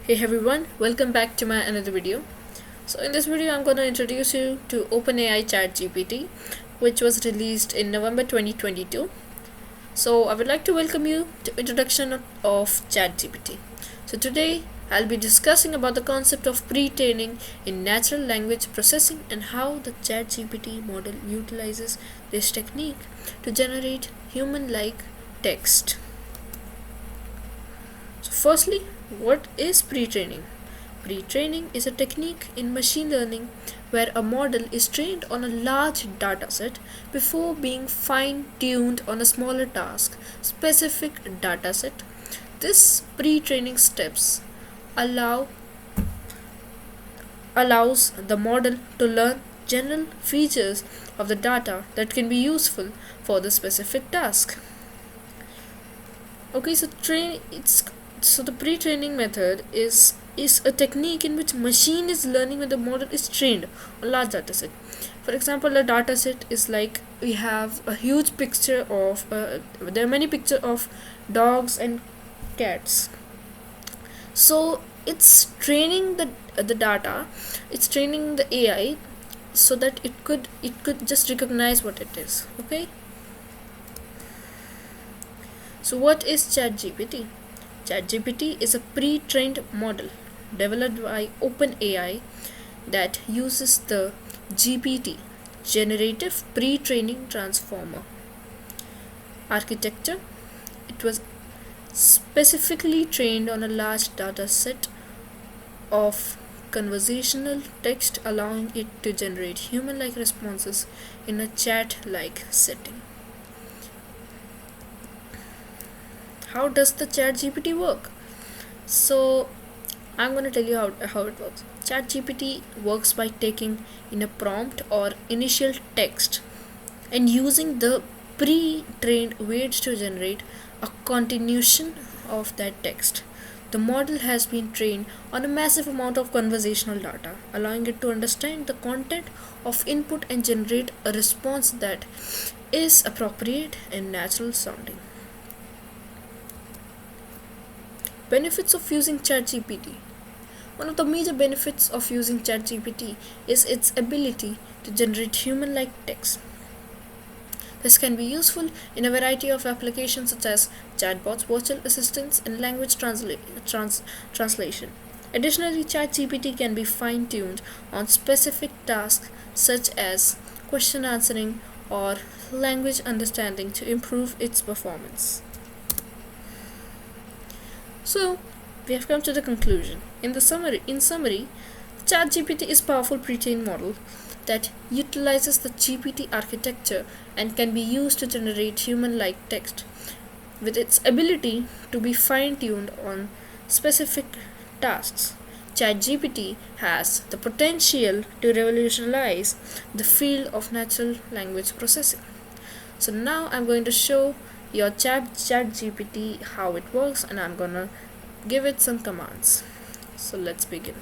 Hey everyone, welcome back to my another video. So in this video I'm going to introduce you to OpenAI ChatGPT, which was released in November 2022. So I would like to welcome you to introduction of ChatGPT. So today I'll be discussing about the concept of pre-training in natural language processing and how the ChatGPT model utilizes this technique to generate human-like text. So firstly, what is pre-training? Pre-training is a technique in machine learning where a model is trained on a large dataset before being fine-tuned on a smaller task, specific dataset. This pre-training steps allows the model to learn general features of the data that can be useful for the specific task. Okay, so the pre-training method is a technique in which machine is learning when the model is trained on large dataset. For example, a dataset is like we have a huge picture of there are many pictures of dogs and cats. So it's training the data, it's training the AI so that it could just recognize what it is. Okay. So what is ChatGPT? ChatGPT is a pre-trained model developed by OpenAI that uses the GPT, Generative Pre-training Transformer architecture. It was specifically trained on a large data set of conversational text, allowing it to generate human-like responses in a chat-like setting. How does the ChatGPT work? So I'm going to tell you how it works. ChatGPT works by taking in a prompt or initial text and using the pre-trained weights to generate a continuation of that text. The model has been trained on a massive amount of conversational data, allowing it to understand the content of input and generate a response that is appropriate and natural sounding. Benefits of using ChatGPT. One of the major benefits of using ChatGPT is its ability to generate human-like text. This can be useful in a variety of applications such as chatbots, virtual assistants, and language translation. Additionally, ChatGPT can be fine-tuned on specific tasks such as question answering or language understanding to improve its performance. So, we have come to the conclusion. In summary, ChatGPT is a powerful pre-trained model that utilizes the GPT architecture and can be used to generate human-like text. With its ability to be fine-tuned on specific tasks, ChatGPT has the potential to revolutionize the field of natural language processing. So now I'm going to show your ChatGPT how it works, and I'm gonna give it some commands. So let's begin.